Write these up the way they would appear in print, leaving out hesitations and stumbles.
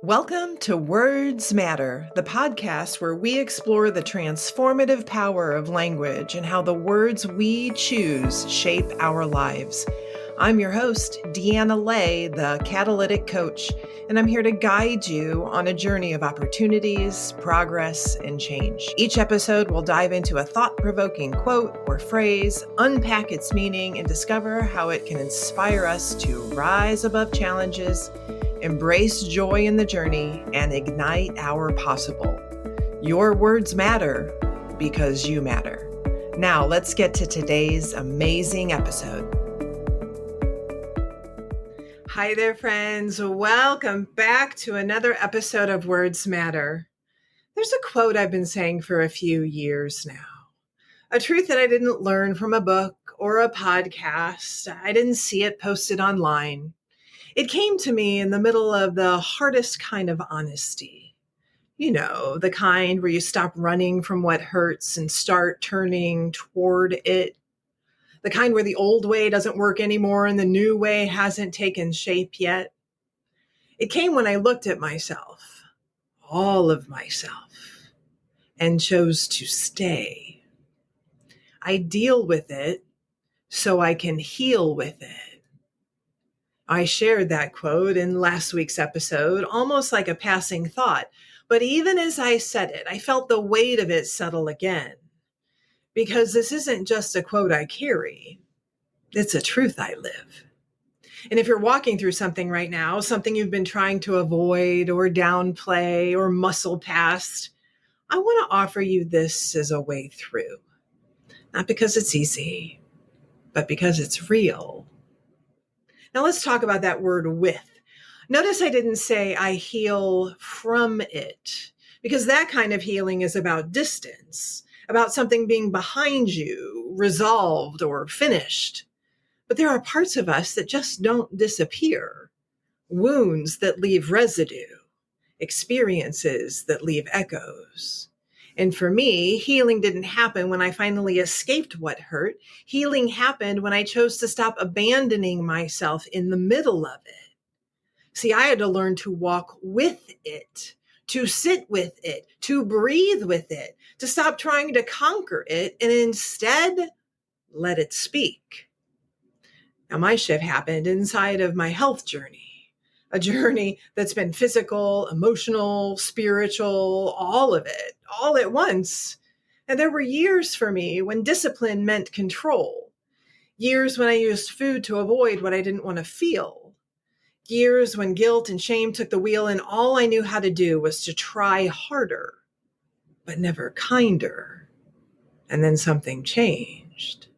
Welcome to Words Matter, the podcast where we explore the transformative power of language and how the words we choose shape our lives. I'm your host, Deanna Ley, the Catalytic Coach, and I'm here to guide you on a journey of opportunities, progress, and change. Each episode will dive into a thought-provoking quote or phrase, unpack its meaning, and discover how it can inspire us to rise above challenges, embrace joy in the journey, and ignite our possible. Your words matter because you matter. Now, let's get to today's amazing episode. Hi there, friends. Welcome back to another episode of Words Matter. There's a quote I've been saying for a few years now. A truth that I didn't learn from a book or a podcast. I didn't see it posted online. It came to me in the middle of the hardest kind of honesty. You know, the kind where you stop running from what hurts and start turning toward it. The kind where the old way doesn't work anymore and the new way hasn't taken shape yet. It came when I looked at myself, all of myself, and chose to stay. I deal with it so I can heal with it. I shared that quote in last week's episode, almost like a passing thought. But even as I said it, I felt the weight of it settle again. Because this isn't just a quote I carry. It's a truth I live. And if you're walking through something right now, something you've been trying to avoid or downplay or muscle past, I want to offer you this as a way through. Not because it's easy, but because it's real. Now let's talk about that word with. Notice I didn't say I heal from it, because that kind of healing is about distance, about something being behind you, resolved or finished. But there are parts of us that just don't disappear, wounds that leave residue, experiences that leave echoes. And for me, healing didn't happen when I finally escaped what hurt. Healing happened when I chose to stop abandoning myself in the middle of it. See, I had to learn to walk with it, to sit with it, to breathe with it, to stop trying to conquer it, and instead let it speak. Now, my shift happened inside of my health journey, a journey that's been physical, emotional, spiritual, all of it, all at once. And there were years for me when discipline meant control, years when I used food to avoid what I didn't want to feel, years when guilt and shame took the wheel and all I knew how to do was to try harder, but never kinder. And then something changed.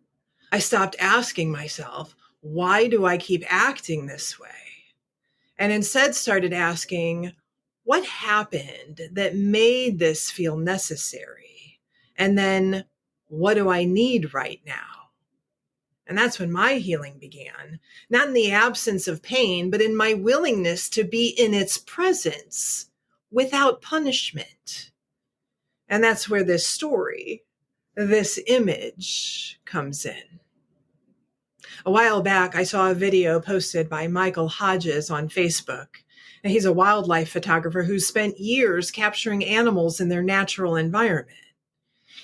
I stopped asking myself, why do I keep acting this way? And instead started asking, what happened that made this feel necessary? And then, what do I need right now? And that's when my healing began, not in the absence of pain, but in my willingness to be in its presence without punishment. And that's where this story, this image comes in. A while back, I saw a video posted by Michael Hodges on Facebook. And he's a wildlife photographer who's spent years capturing animals in their natural environment.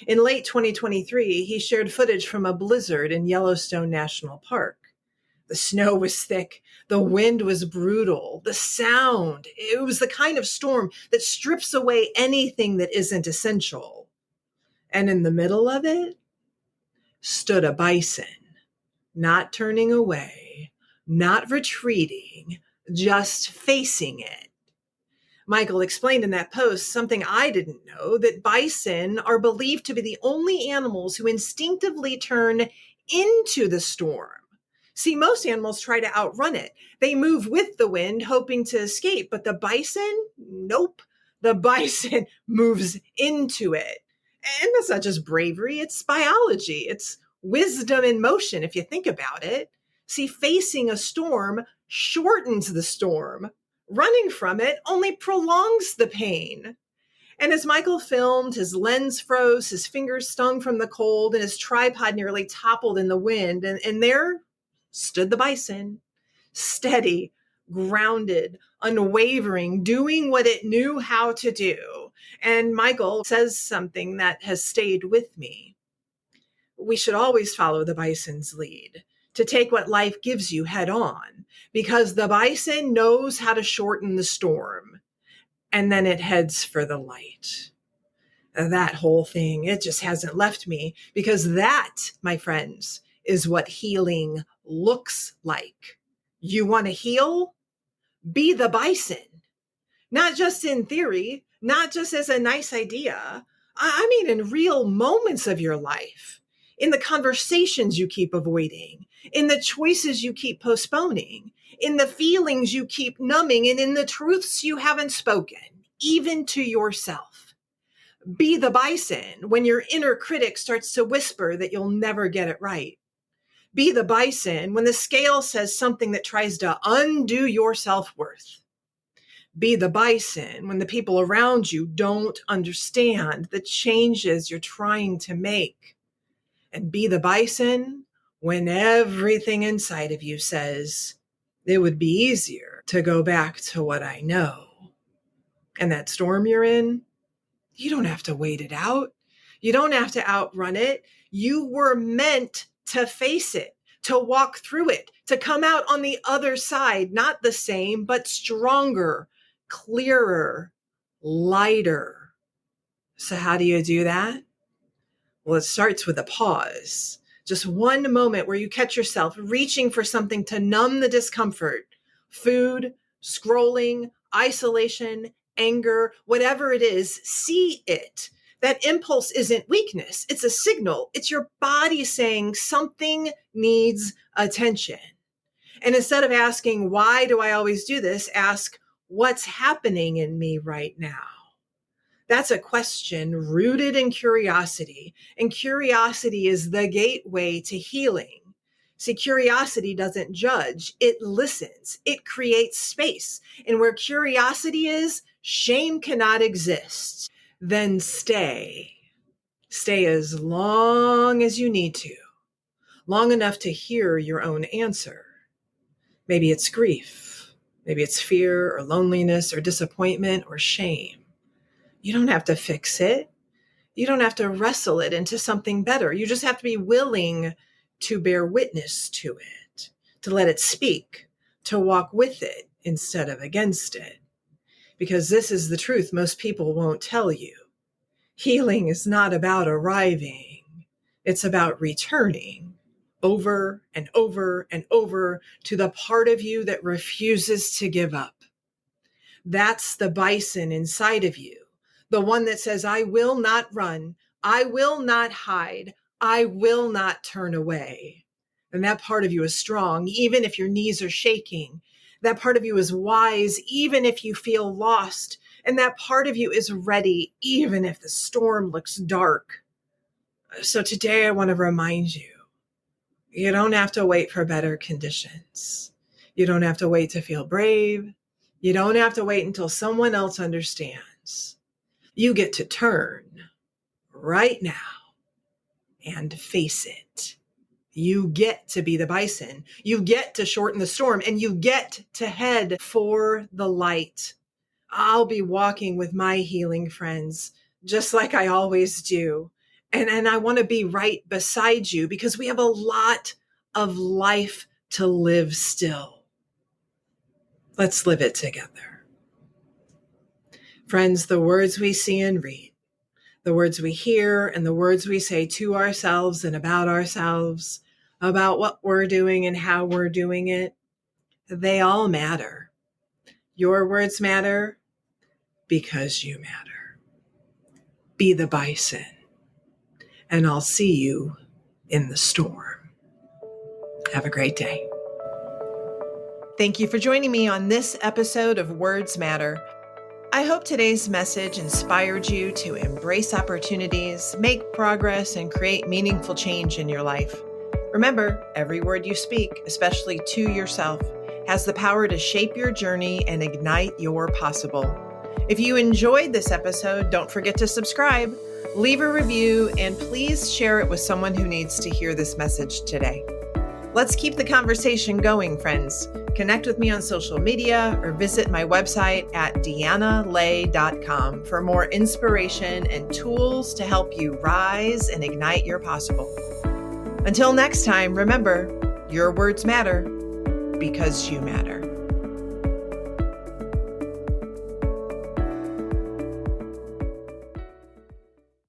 In late 2023, he shared footage from a blizzard in Yellowstone National Park. The snow was thick. The wind was brutal. The sound, it was the kind of storm that strips away anything that isn't essential. And in the middle of it stood a bison. Not turning away, not retreating, just facing it. Michael explained in that post something I didn't know, that bison are believed to be the only animals who instinctively turn into the storm. See, most animals try to outrun it. They move with the wind, hoping to escape, but the bison, nope. The bison moves into it. And that's not just bravery, it's biology. It's wisdom in motion, if you think about it. See, facing a storm shortens the storm. Running from it only prolongs the pain. And as Michael filmed, his lens froze, his fingers stung from the cold, and his tripod nearly toppled in the wind. And there stood the bison, steady, grounded, unwavering, doing what it knew how to do. And Michael says something that has stayed with me. We should always follow the bison's lead, to take what life gives you head on, because the bison knows how to shorten the storm, and then it heads for the light. That whole thing, it just hasn't left me, because that, my friends, is what healing looks like. You want to heal? Be the bison. Not just in theory, not just as a nice idea. I mean, in real moments of your life, in the conversations you keep avoiding, in the choices you keep postponing, in the feelings you keep numbing, and in the truths you haven't spoken, even to yourself. Be the bison when your inner critic starts to whisper that you'll never get it right. Be the bison when the scale says something that tries to undo your self-worth. Be the bison when the people around you don't understand the changes you're trying to make. And be the bison when everything inside of you says, it would be easier to go back to what I know. And that storm you're in, you don't have to wait it out. You don't have to outrun it. You were meant to face it, to walk through it, to come out on the other side, not the same, but stronger, clearer, lighter. So how do you do that? Well, it starts with a pause. Just one moment where you catch yourself reaching for something to numb the discomfort. Food, scrolling, isolation, anger, whatever it is, see it. That impulse isn't weakness. It's a signal. It's your body saying something needs attention. And instead of asking, why do I always do this? Ask, what's happening in me right now? That's a question rooted in curiosity. And curiosity is the gateway to healing. See, curiosity doesn't judge. It listens. It creates space. And where curiosity is, shame cannot exist. Then stay. Stay as long as you need to. Long enough to hear your own answer. Maybe it's grief. Maybe it's fear or loneliness or disappointment or shame. You don't have to fix it. You don't have to wrestle it into something better. You just have to be willing to bear witness to it, to let it speak, to walk with it instead of against it. Because this is the truth most people won't tell you. Healing is not about arriving. It's about returning over and over and over to the part of you that refuses to give up. That's the bison inside of you. The one that says, I will not run. I will not hide. I will not turn away. And that part of you is strong, even if your knees are shaking. That part of you is wise, even if you feel lost. And that part of you is ready, even if the storm looks dark. So today I want to remind you, you don't have to wait for better conditions. You don't have to wait to feel brave. You don't have to wait until someone else understands. You get to turn right now and face it. You get to be the bison. You get to shorten the storm, and you get to head for the light. I'll be walking with my healing friends, just like I always do. And I want to be right beside you because we have a lot of life to live still. Let's live it together. Friends, the words we see and read, the words we hear, and the words we say to ourselves and about ourselves, about what we're doing and how we're doing it, they all matter. Your words matter because you matter. Be the bison, and I'll see you in the storm. Have a great day. Thank you for joining me on this episode of Words Matter. I hope today's message inspired you to embrace opportunities, make progress, and create meaningful change in your life. Remember, every word you speak, especially to yourself, has the power to shape your journey and ignite your possible. If you enjoyed this episode, don't forget to subscribe, leave a review, and please share it with someone who needs to hear this message today. Let's keep the conversation going, friends. Connect with me on social media or visit my website at deannaley.com for more inspiration and tools to help you rise and ignite your possible. Until next time, remember, your words matter because you matter.